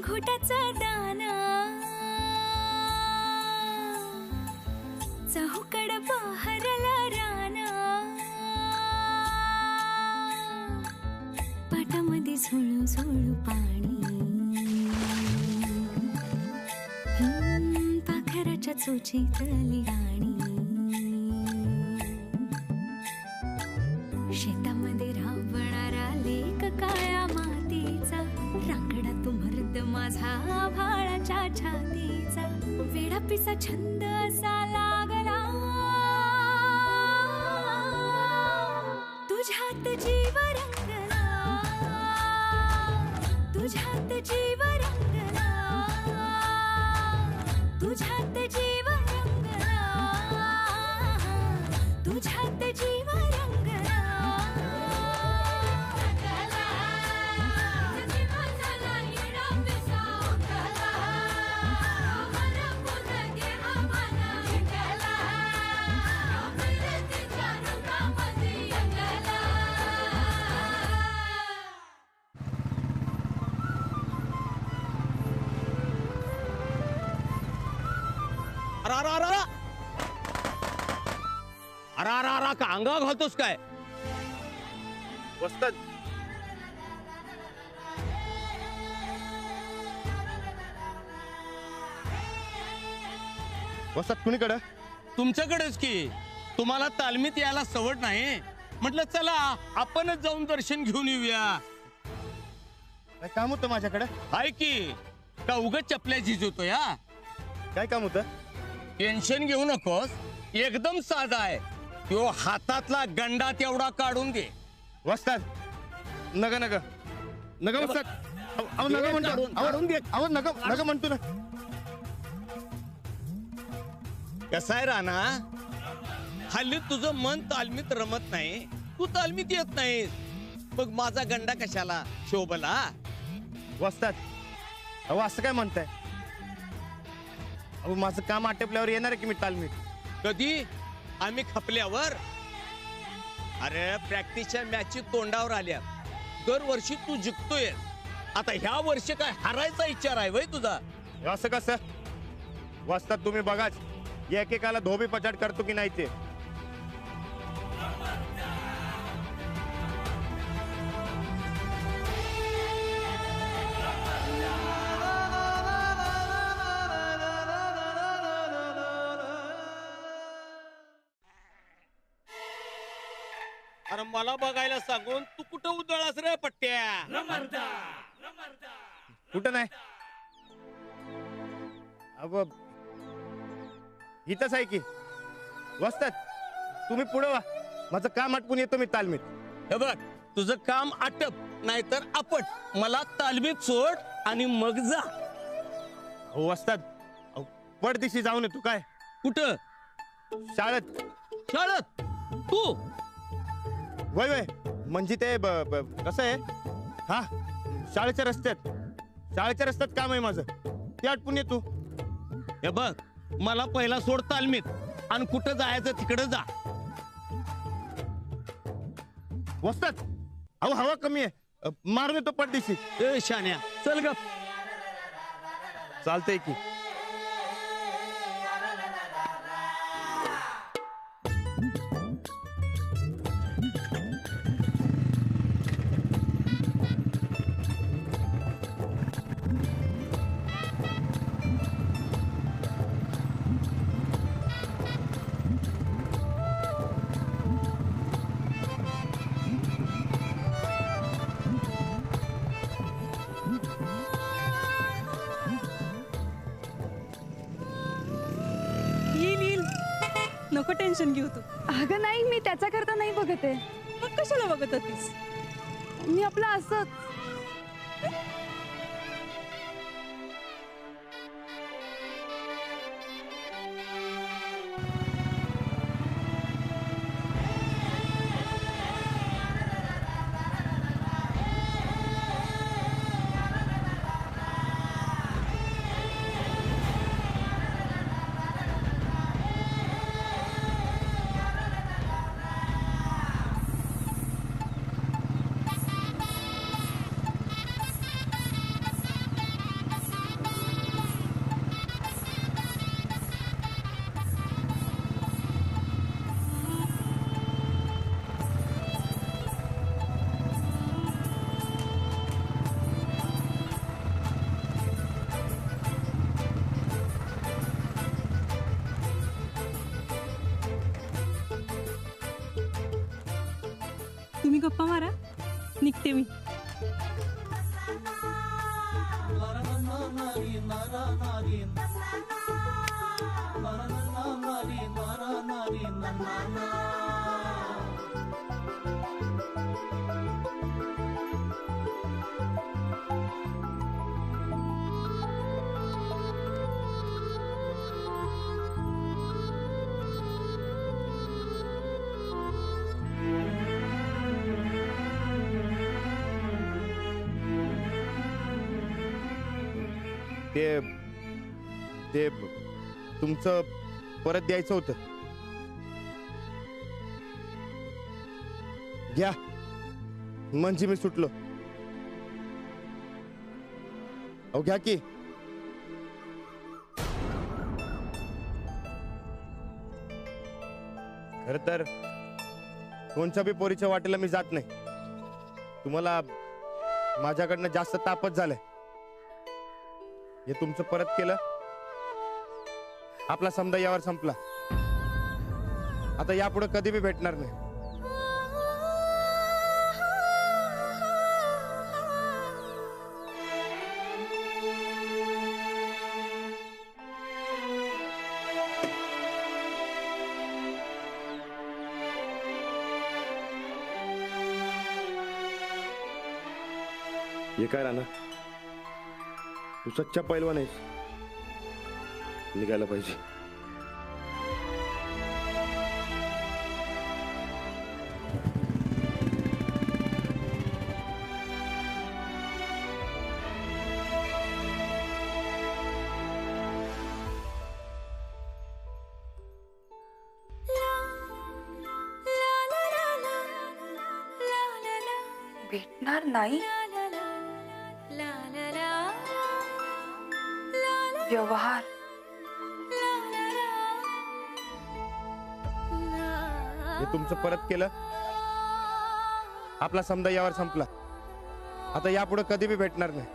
घोटाचा दाना चहूकड बहरला राना पाटामध्ये झुळू झुळू पाणी पाखराच्या चोचीतली गाणी शेतामध्ये राबणारा लेक काळ्या मातीचा रांगडा तो मर्द माझा भाळाच्या छातीचा वेडा पिसा छंद असा लागला तुझ्यात जीव रंगला तुझ्यात जीव रंगला तुझ्यात जीव रंगला तुझ्यात जीव रंगला अरा का अंगावर घालतोस काय? वस्ताद वस्ताद कुणीकडे? तुमच्याकडेच की. तुम्हाला तालमीत यायला सवड नाही म्हटलं चला आपणच जाऊन दर्शन घेऊन येऊया. काय काम होतं माझ्याकडे? हाय की का उगाच चपल्या झिजवतो या? काय काम होतं? टेन्शन घेऊ नकोस, एकदम साधा आहे. तो हातातला गंडा तेवढा काढून घे. वस्ताद नका नका नका वस्ताद. अहो नका म्हणतो. अहो नका म्हणतो ना. कसं आहे राणा, हल्ली तुझं मन तालमीत रमत नाही, तू तालमीत येत नाहीस, मग माझा गंडा कशाला शोभला? वस्ताद अहो असं काय म्हणताय? अहो माझं काम आटपल्यावर येणार आहे की मी तालमीत. कधी? आम्ही खपल्यावर? अरे प्रॅक्टिसच्या मॅची तोंडावर आल्या, दरवर्षी तू जिंकतोय. आता ह्या वर्षी काय हारायचा इच्छा आहे वय तुझा? असं कसं? वस्ताद तुम्ही बघाच एकेकाला धोबी पछाड करतो की नाही ते. अरे मला बघायला सांगून तू कुठं उधळास रे पट्ट्या? कुठं नाही. अहो इथंच आहे की. वस्ताद तुम्ही पुढे वा, माझं काम आटपून येतो मी तालमीत. हे बघ तुझं काम आटप नाहीतर आपट. मला तालमीत सोड आणि मग जा. हो वस्ताद पडदिशी जाऊन येतो. काय? कुठं? शाळेत. शाळेत? तू? वय वय म्हणजे ते कसं आहे, हा शाळेच्या रस्त्यात काम आहे माझं, ते आटपून येतो. हे बघ मला पहिला सोड तालमीत आणि कुठं जायचं तिकडे जा. वस्ताद अहो हवा कमी आहे, मारून येतो पडदिशी. ए शान्या चल ग. चालतंय की. नको टेन्शन घेऊ तू. अगं नाही, मी त्याच्या करता नाही बघत आहे. मग कशाला बघत होतीस? मी आपलं असंच. तुम्ही गप्पा मारा, निघते मी. ते ते तुमचं परत द्यायचं होतं. घ्या, म्हणजे मी सुटलो. अहो घ्या की. खर तर कोणत्या बी पोरीच्या वाटेला मी जात नाही. तुम्हाला माझ्याकडनं जास्त तापच झालंय. हे तुमचं परत केलं, आपला समजा यावर संपला. आता यापुढे कधी बी भेटणार नाही. हे काय राणा, तू सच्चा पैलवान आहेस. निघायला पाहिजे. भेटणार नाही. व्यवहार हे तुमचं परत केलं, आपला समजा यावर संपला. आता यापुढे कधी बी भेटणार नाही.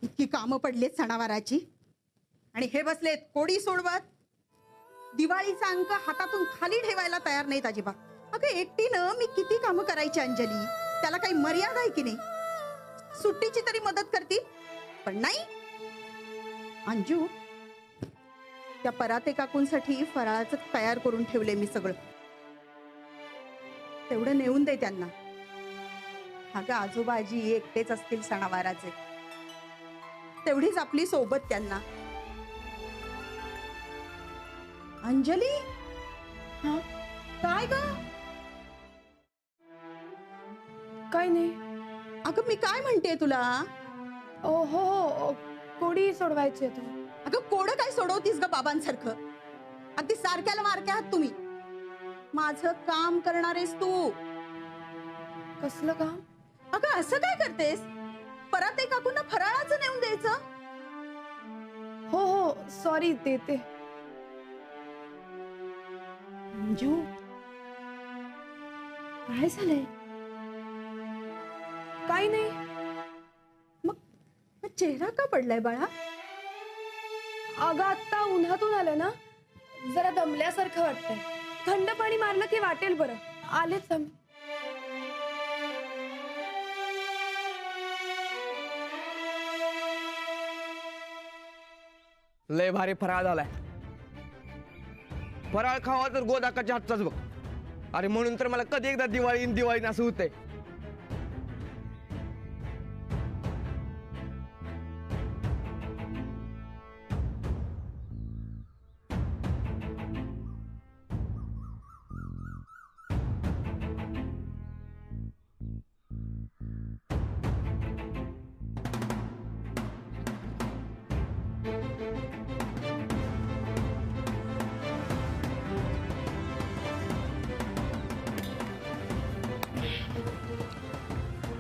इतकी कामं पडलेत सणावाराची आणि हे बसलेत कोडी सोडवत. दिवाळीचा अंक हातातून खाली ठेवायला तयार नाहीत अजिबात. अगं एकटीनं मी किती कामं करायची अंजली, त्याला काही मर्यादा आहे की नाही? सुट्टीची तरी मदत करतील, पण नाही. अंजू, त्या पराते काकूंसाठी फराळाचं तयार करून ठेवले मी सगळं. तेवढं नेऊन दे त्यांना. अगं आजोबा आजी एकटेच असतील सणावाराचे, तेवढीच आपली सोबत त्यांना. अंजली, हा काय ग? काय नाही. अगं मी काय म्हणते तुला? हो, कोडी सोडवायची आहे. अगं कोडं काय सोडवतीस ग बाबांसारखं? अगदी सारख्याला मारक्या आहात तुम्ही. माझं काम करणारेस तू. कसलं काम? अगं असं काय करतेस? परत एक काकूंना फराळाचं नेऊन द्यायचं. हो, सॉरी, देते. अंजू, काय झालंय? काही नाही. मग चेहरा का पडलाय बाळा? अगं आत्ता उन्हातून आलं ना, जरा दमल्यासारखं वाटतंय. थंड पाणी मारलं की वाटेल बरं. आलेच आम्ही. लय भारी फराळ झालाय. फराळ खावा तर गोदाकाच्या हातचाच बघ. अरे म्हणून तर मला कधी एकदा दिवाळी असं होतंय.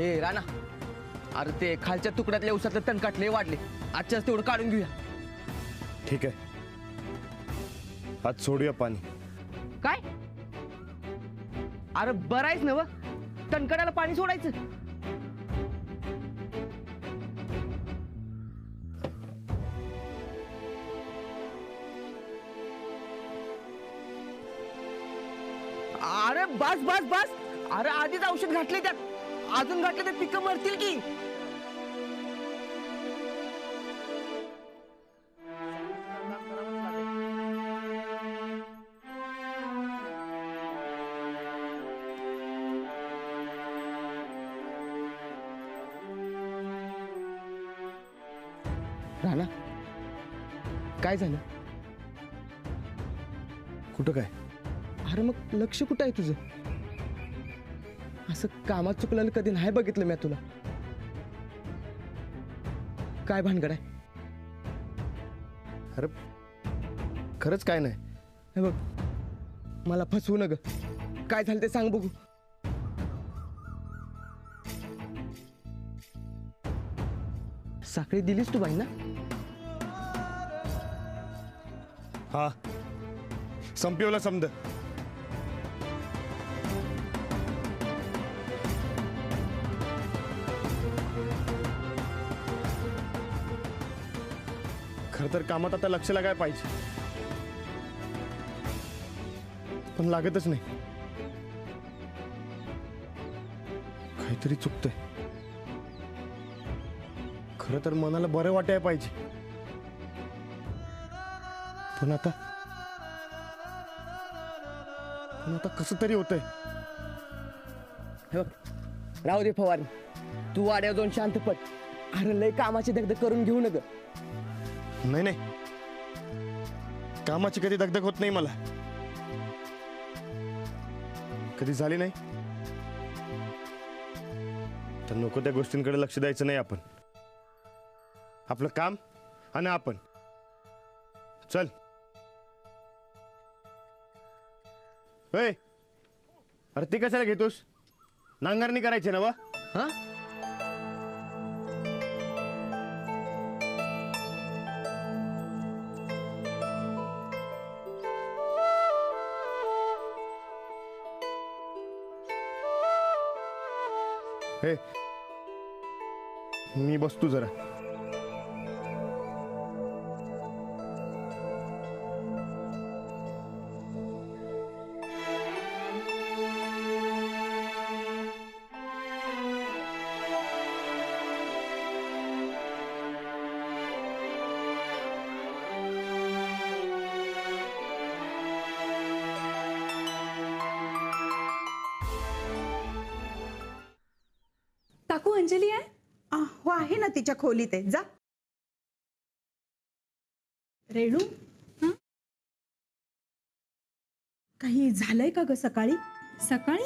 ए राणा, अरे ते खालच्या तुकड्यातल्या उसातलं तणकाटले वाढले. आजच्याच तेवढं काढून घेऊया. ठीक आहे, आज सोडूया पाणी. काय? अरे बरं आहेस ना व? तणकडाला पाणी सोडायचं. अरे बस बस बस. अरे आधीच औषध घातले त्यात, अजून घातले तर पिकं मरतील की. राणा, काय झालं? कुठं काय? अरे मग लक्ष कुठं आहे तुझं? असं कामात चुकलेलं कधी नाही बघितलं मी तुला. काय भानगड आहे? अरे खरंच काय नाही. हे बघ, मला फसवू नग. काय झालं ते सांग बघू. साखळी दिलीस तू बाई ना? हा, संपवला समज. खर तर कामात आता लक्ष लागायला पाहिजे, पण लागतच नाही. काहीतरी चुकतंय. खरं तर मनाला बरं वाटायला पाहिजे, पण आता कसं तरी होतंय. हे बघ, राहू दे फवारणी. तू वाड्यावर जाऊन शांत पट. अरे लय कामाची दगदग करून घेऊ नग. नाही नाही, कामाची कधी दगदग होत नाही मला. कधी झाली नाही तर नको त्या गोष्टींकडे लक्ष द्यायचं नाही आपण. आपलं काम आणि आपण. चल. होय, अरे ती कशाला घेतोस? नांगरणी करायची ना वा? हा, हे मी बसतो जरा. काकू अंजली आहे? हो आहे ना, तिच्या खोलीत आहे. जा. रेणू, काही झालंय का ग सकाळी? सकाळी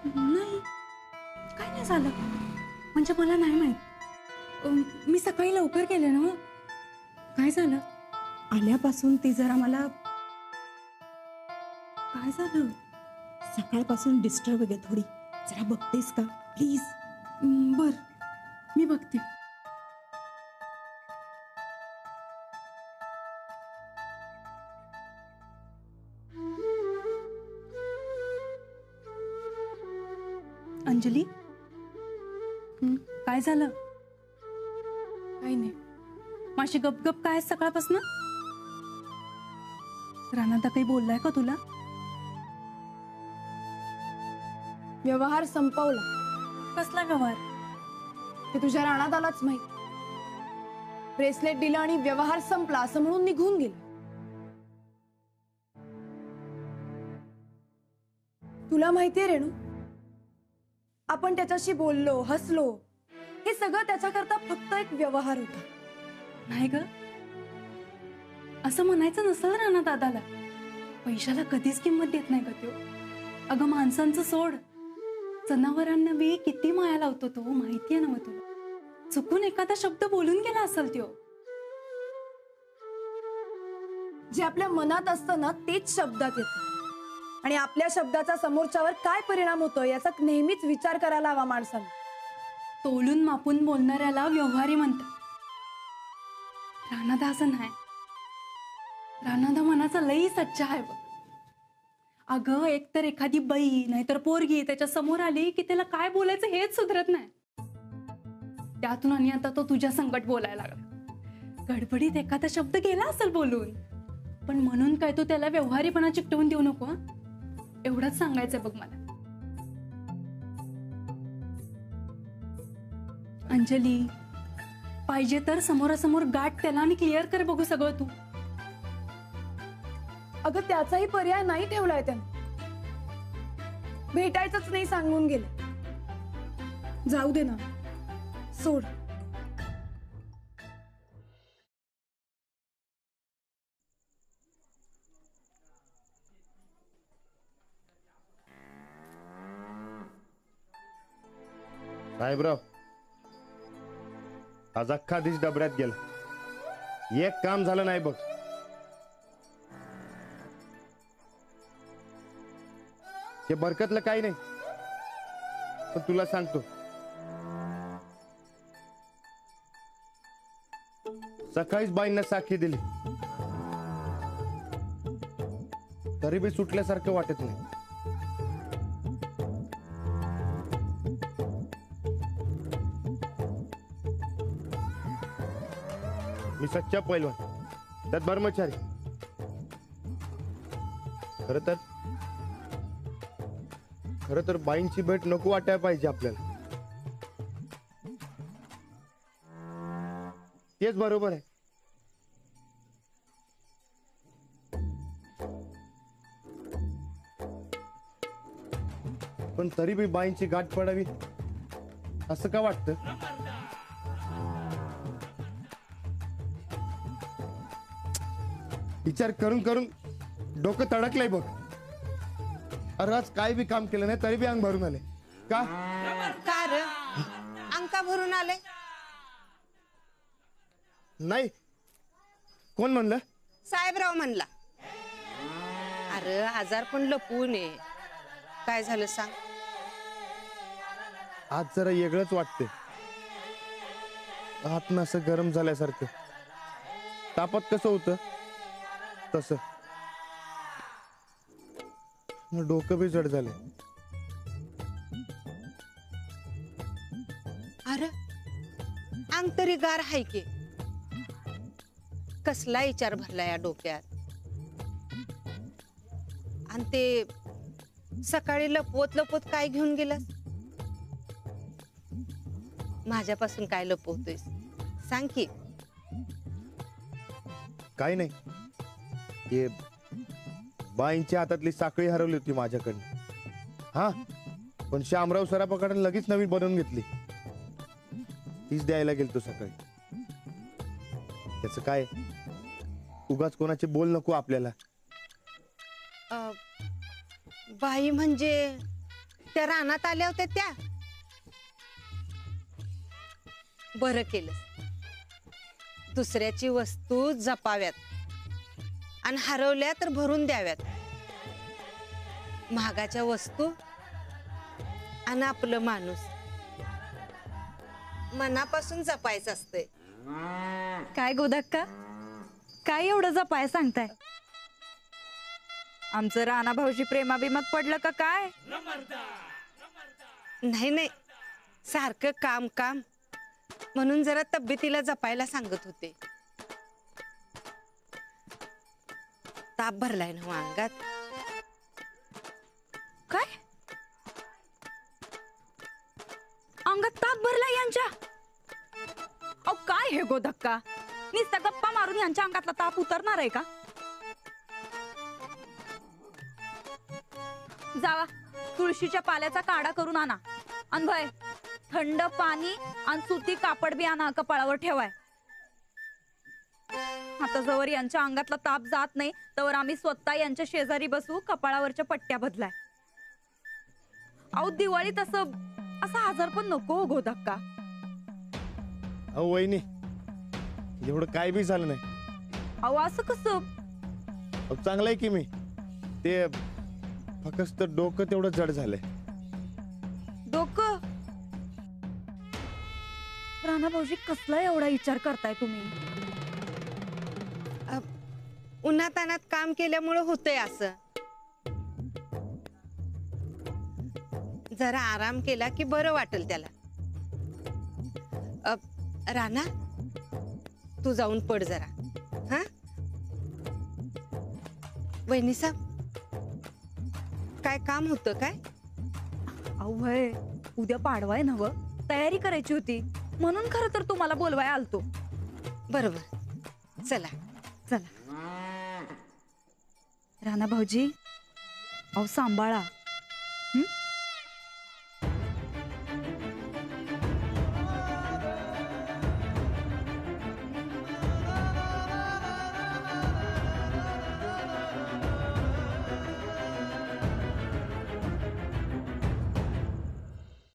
नाही, काय नाही झालं. म्हणजे मला नाही माहित. मी सकाळी लवकर गेले ना. काय झालं? आल्यापासून ती जरा मला काय झालं? सकाळपासून डिस्टर्ब आहे थोडी. जरा बघतेस का प्लीज? बर, मी बघते. अंजली, काय झालं? काही नाही. माझी गपगप काय सकाळपासून? रानादा काही बोललाय का तुला? व्यवहार संपवला. कसला व्यवहार? ते तुझ्या राणादालाच माहित. ब्रेसलेट दिलं आणि व्यवहार संपला असं म्हणून निघून गेला. तुला माहितीये रेणू, आपण त्याच्याशी बोललो, हसलो, हे सगळं त्याच्याकरता फक्त एक व्यवहार होता. नाही ग, असं म्हणायचं नसेल राणा दादाला. पैशाला कधीच किंमत देत नाही का तो. अगं माणसांचं सोड, जनावरांना बी किती माया लावतो तो, माहितीये ना मग तुला. चुकून एखादा शब्द बोलून गेला असेल तो. जे आपल्या मनात असतं ना तेच शब्दात येतं, आणि आपल्या शब्दाचा समोरच्यावर काय परिणाम होतो याचा नेहमीच विचार करायला हवा माणसाने. तोलून मापून बोलणाऱ्याला व्यवहारी म्हणतात. राणादा असं नाही. राणादा मनाचा लई सच्चा आहे बघ. अगं एकतर एखादी बाई नाहीतर पोरगी त्याच्या समोर आली की त्याला काय बोलायचं हेच सुधरत नाही. त्यातून आणि आता तो तुझ्या संकट बोलायला लागला. गडबडीत एखादा शब्द गेला असेल बोलून, पण म्हणून काय तू त्याला व्यवहारीपणा चिकटवून देऊ नको हं? एवढंच सांगायचंय बघ मला. अंजली, पाहिजे तर समोरासमोर गाठ त्याला आणि क्लिअर कर बघू सगळं तू. अगं त्याचाही पर्याय नाही ठेवलाय त्यानं. भेटायचंच नाही सांगून गेले. जाऊ दे ना, सोड. साहेबराव, आज अख्खा दिवस डबऱ्यात गेला. एक काम झालं नाही बघ. हे बरकतलं काही नाही, पण तुला सांगतो, सकाळीच बाईंना साखी दिली तरी बी सुटल्यासारखं वाटत नाही. मी सच्चा पैलवान, त्यात ब्रह्मचारी. खर तर बाईंची भेट नको वाटायला पाहिजे आपल्याला. तेच बरोबर आहे. पण तरी बी बाईंची गाठ पडावी असं का वाटतं? विचार करून करून डोकं तडकलंय बघ. अरे आज काय बी काम केलं नाही तरी बी अंग भरून आले. का कार अंका भरून आले? नाही, कोण म्हणलं? साहेबराव म्हणला. अरे आजार पण लपवून ये. काय झालं सांग? आज जरा वेगळंच वाटतंय. आतनं असं गरम झाल्यासारखं. तापत कसं होतं तसं. डोकं बी जड झाले. अरे अंग तरी गार हाय की. कसला विचार भरला या डोक्यात? आणि ते सकाळी लपवत लपवत काय घेऊन गेलास? माझ्यापासून काय लपवतोयस सांग की. काय नाही, हे बाईंच्या हातातली साखळी हरवली होती माझ्याकडनं. हा, पण श्यामराव सराफाकडून लगेच नवीन बनवून घेतली. तीच द्यायला गेलतो सकाळी. त्याच काय, उगाच कोणाचे बोल नको आपल्याला. बाई म्हणजे त्या रानात आल्या होत्या त्या? बरं केलं. दुसऱ्याची वस्तू जपाव्यात आणि हरवल्या तर भरून द्याव्यात. महागाच्या वस्तू आणि आपलं माणूस मनापासून जपायचं असतंय. काय गोदक्का, काय एवढं जपाय सांगताय? आमचं राणा भाऊजी प्रेमाभिमात पडलं का काय? नाही नाही, सारखं काम काम म्हणून जरा तब्येतीला जपायला सांगत होते. ताप भरलाय ना अंगात. काय अंगात ताप भरला यांच्या? अहो काय हे गोदक्का, नुसता गप्पा मारून यांच्या अंगातला ताप उतरणार आहे का? जावा तुळशीच्या पाल्याचा काढा करून आणा. अनभय थंड पाणी आणि सुती कापड बी आणा, कपाळावर ठेवाय. आता जवळ यांच्या अंगातला ताप जात नाही तवर आम्ही स्वतः यांच्या शेजारी बसू, कपाळावरच्या पट्ट्या बदलाय. अहो दिवाळीत असं आजार पण नको गोदक्का. अहो वहिनी, एवढं काय बी झालं नाही. अहो असं कसं? चांगलं आहे की मी. ते फक्त डोकं तेवढं जड झालंय. डोकं? राणा भाऊजी कसला एवढा विचार करताय तुम्ही? उन्हातानात काम केल्यामुळे होतंय असं. जरा आराम केला की बरं वाटेल त्याला. राणा तू जाऊन पड जरा. हा वहिनी साहेब काय काम होतं काय? अवय उद्या पाडवाय नव तयारी करायची होती म्हणून खरं तर तुम्हाला बोलवाय आलतो. बरोबर चला. चला राणा भाऊजी अहो सांभाळा.